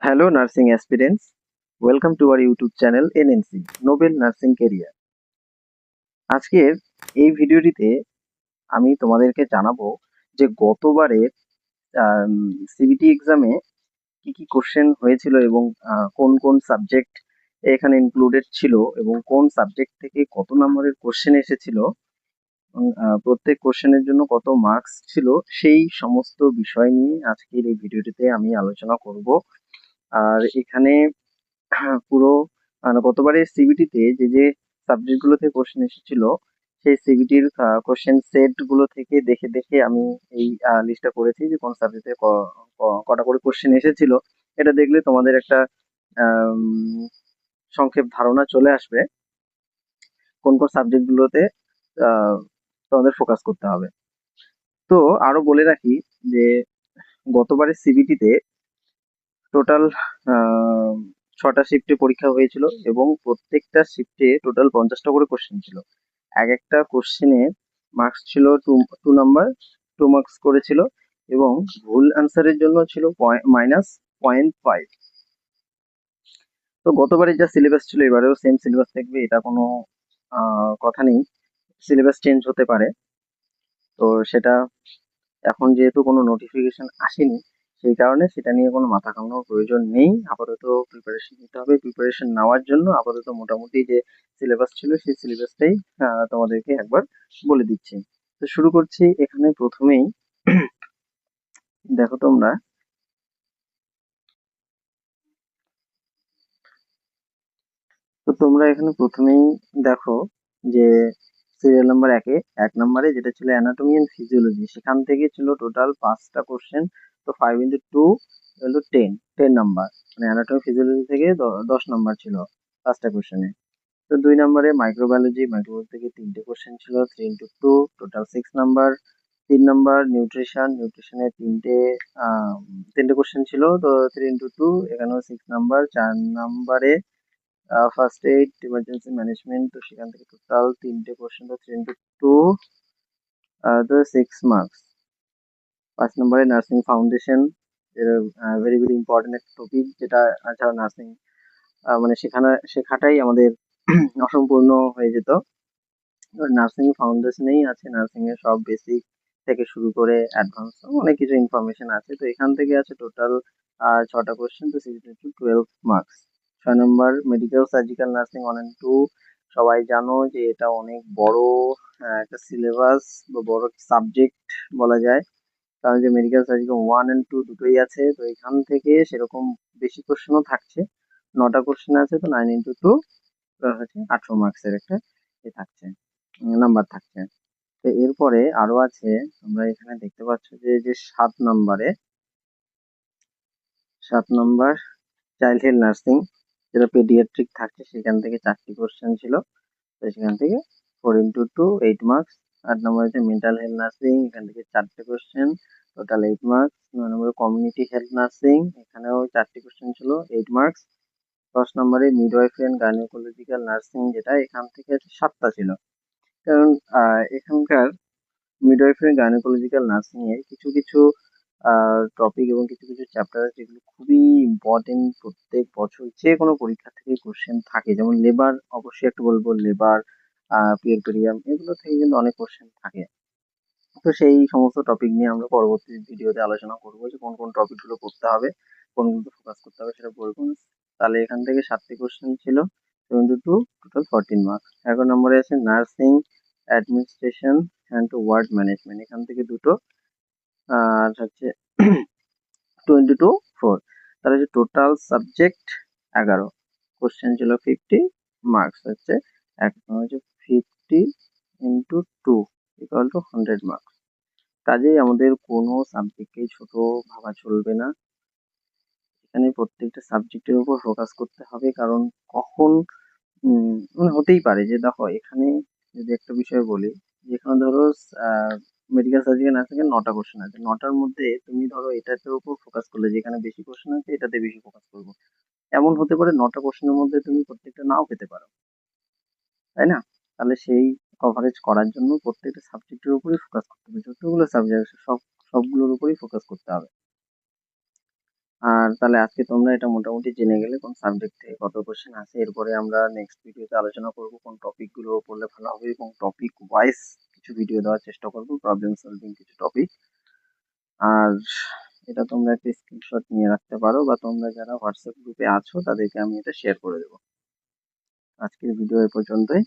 Hello, nursing aspirants. Welcome to our YouTube channel NNC, Nobel Nursing Career. আজকের এই ভিডিওটিতে আমি তোমাদেরকে জানাবো যে গতবারের সিবিটি এক্সামে কি কি কোশ্চেন হয়েছিল এবং কোন কোন সাবজেক্ট এখানে ইনক্লুডেড ছিল এবং কোন সাবজেক্ট থেকে কত নম্বরের কোশ্চেন এসেছিল এবং প্রত্যেক কোশ্চেনের জন্য কত মার্কস ছিল সেই সমস্ত বিষয় নিয়ে আজকের এই ভিডিওটিতে আমি আলোচনা করব। আর এখানে পুরো গতবারের সিবিটিতে যে সাবজেক্ট গুলো থেকে কোশ্চেন এসেছিল সেই সিবিটির কোশ্চেন সেট গুলো থেকে দেখে দেখে আমি এই লিস্টটা করেছি যে কোন সাবজেক্টে কটা করে কোশ্চেন এসেছিল। এটা দেখলে তোমাদের একটা আম, সংক্ষেপ ধারণা চলে আসবে কোন কোন সাবজেক্ট গুলোতে আহ, তোমাদের ফোকাস করতে হবে। তো আরো বলে রাখি যে গতবারের সিবিটিতে টোটাল 6টা শিফটে পরীক্ষা হয়েছিল এবং প্রত্যেকটা শিফটে টোটাল 50টা করে কোশ্চেন ছিল। এক একটা কোশ্চেনের মার্কস ছিল টু নাম্বার, 2 মার্কস করেছিল এবং ভুল অ্যান্সারের জন্য ছিল -0.5। তো গতবারে যা সিলেবাস ছিল এবারেও সেম সিলেবাস থাকবে, এটা কোনো কথা নেই। সিলেবাস চেঞ্জ হতে পারে, তো সেটা এখন যেহেতু কোনো নোটিফিকেশন আসেনি সেই কারণে সেটা নিয়ে কোনো মাথা ঘামানোর প্রয়োজন নেই। আপাতত প্রিপারেশন নিতে হবে। প্রিপারেশন নেওয়ার জন্য আপাতত মোটামুটি যে সিলেবাস ছিল সেই সিলেবাসটাই তোমাদেরকে একবার বলে দিচ্ছি। তো শুরু করছি এখানে প্রথমেই। দেখো তোমরা, এখানে প্রথমেই দেখো যে সিরিয়াল নাম্বার 1 নম্বরে যেটা ছিল অ্যানাটমি এন্ড ফিজিওলজি, সেখান থেকে ছিল টোটাল 5টা কোশ্চেন। তো 5 × 2 = 10, 10 নাম্বার, মানে অ্যানাটমি ফিজিওলজি থেকে 10 নাম্বার ছিল 5টা কোশ্চেনে। তো 2 নম্বরে মাইক্রোবায়োলজি, থেকে 3টে কোশ্চেন ছিল, 3 × 2 টোটাল 6 নাম্বার। 3 নম্বর নিউট্রিশন, নিউট্রিশনে 3টে কোশ্চেন ছিল, তো 3 × 2 এখানেও 6 নাম্বার। 4 নম্বরে ফার্স্ট এইড ইমার্জেন্সি ম্যানেজমেন্ট, তো সেখান থেকে টোটাল 3টে কোশ্চেন, তো 3 × 2 তো 6 মার্কস। 5 নম্বরে nursing foundation, very very important একটা টপিক, যেটা ছাড়া নার্সিং মানে শেখাটাই আমাদের অসম্পূর্ণ হয়ে যেত। নার্সিং ফাউন্ডেশনেই আছে নার্সিং এর সব বেসিক থেকে শুরু করে অ্যাডভান্স অনেক কিছু ইনফরমেশন আছে। তো এখান থেকে আছে টোটাল 6টা কোশ্চেন, তো 6 × 2 = 12 marks. 6 number medical surgical nursing 1 and 2, সবাই জানো যে এটা অনেক বড় একটা সিলেবাস বা বড় সাবজেক্ট বলা যায়, কারণ যে মেডিকেল সার্জিক্যাল 1 and 2 দুটোই আছে। তো এখান থেকে সেরকম বেশি কোশ্চেনও থাকছে, 9টা কোশ্চেন আছে, তো 9 × 2 হচ্ছে 18 মার্কসের একটা থাকছে, নাম্বার থাকছে। তো এরপরে আরো আছে, তোমরা এখানে দেখতে পাচ্ছ যে 7 নম্বর চাইল্ড হেলথ নার্সিং, যেটা পেডিয়াট্রিক থাকছে, সেখান থেকে 4টি কোশ্চেন ছিল, তো সেখান থেকে 4 × 2 8 মার্কস। 8 নম্বর হচ্ছে মেন্টাল হেলথ নার্সিং, এখান থেকে 4টে কোশ্চেন, টোটাল 8 মার্কস। 9 নম্বরে কমিউনিটি হেলথ নার্সিং, এখানেও 4টি কোশ্চেন ছিল, 8 মার্কস। 10 নম্বরে মিডওয়াইফারি এন্ড গাইনোকোলজিক্যাল নার্সিং, যেটা এখান থেকে 7টা ছিল। কারণ এখানকার মিডওয়াইফারি গাইনোকোলজিক্যাল নার্সিং এর কিছু কিছু টপিক এবং কিছু কিছু চ্যাপ্টার আছে যেগুলো খুবই ইম্পর্টেন্ট, প্রত্যেক বছর যে কোনো পরীক্ষা থেকে কোশ্চেন থাকে। যেমন লেবার, অবশ্যই একটু বলবো লেবার, পিএরপেরিয়াম, এগুলো থেকে কিন্তু অনেক কোশ্চেন থাকে। তো সেই সমস্ত টপিক নিয়ে আমরা পরবর্তী ভিডিওতে আলোচনা করবো যে কোন কোন টপিক গুলো পড়তে হবে, কোনগুলো ফোকাস করতে হবে সেটা বলবো। তাহলে এখান থেকে 7টি কোশ্চেন ছিল, 72, টোটাল 14 মার্কস। 11 নম্বরে আছে nursing administration and ward management, এখান থেকে 2টো, আর হচ্ছে 22 4। তাহলে যে টোটাল সাবজেক্ট 11, কোশ্চেন ছিল 50, মার্কস হচ্ছে হচ্ছে 50 × 2 = 100 মার্কস। কাজেই আমাদের কোনো সাবজেক্টকেই ছোট ভাবা চলবে না, এখানে প্রত্যেকটা সাবজেক্টের উপর ফোকাস করতে হবে। কারণ কখন মানে হতেই পারে যে, দেখো এখানে যদি একটা বিষয় বলি, যেখানে ধরো মেডিকেল সার্জিক্যাল নার্সিং এর 9টা কোশ্চেন আছে, 9টার মধ্যে তুমি ধরো এটাতে উপর ফোকাস করলে, যেখানে বেশি কোশ্চেন আছে এটাতে বেশি ফোকাস করবো, এমন হতে পারে 9টা কোশ্চেনের মধ্যে তুমি প্রত্যেকটা নাও পেতে পারো, তাই না? তাহলে সেই কভারেজ করার জন্য প্রত্যেকটা সাবজেক্টের উপরই ফোকাস করতে হবে, যতগুলো সাবজেক্ট সবগুলোর উপরই ফোকাস করতে হবে। আর তাহলে আজকে তোমরা এটা মোটামুটি জেনে গেলে কোন সাবজেক্ট থেকে কত কোশ্চেন আসে। এরপরে আমরা নেক্সট ভিডিওতে আলোচনা করব কোন টপিক গুলো পড়লে ভালো হবে, এবং টপিক ওয়াইজ কিছু ভিডিও দেওয়ার চেষ্টা করব, প্রবলেম সলভিং কিছু টপিক। আর এটা তোমরা একটা স্ক্রিনশট নিয়ে রাখতে পারো, বা তোমরা যারা হোয়াটসঅ্যাপ গ্রুপে আছো তাদেরকে আমি এটা শেয়ার করে দেবো। আজকের ভিডিও এ পর্যন্তই।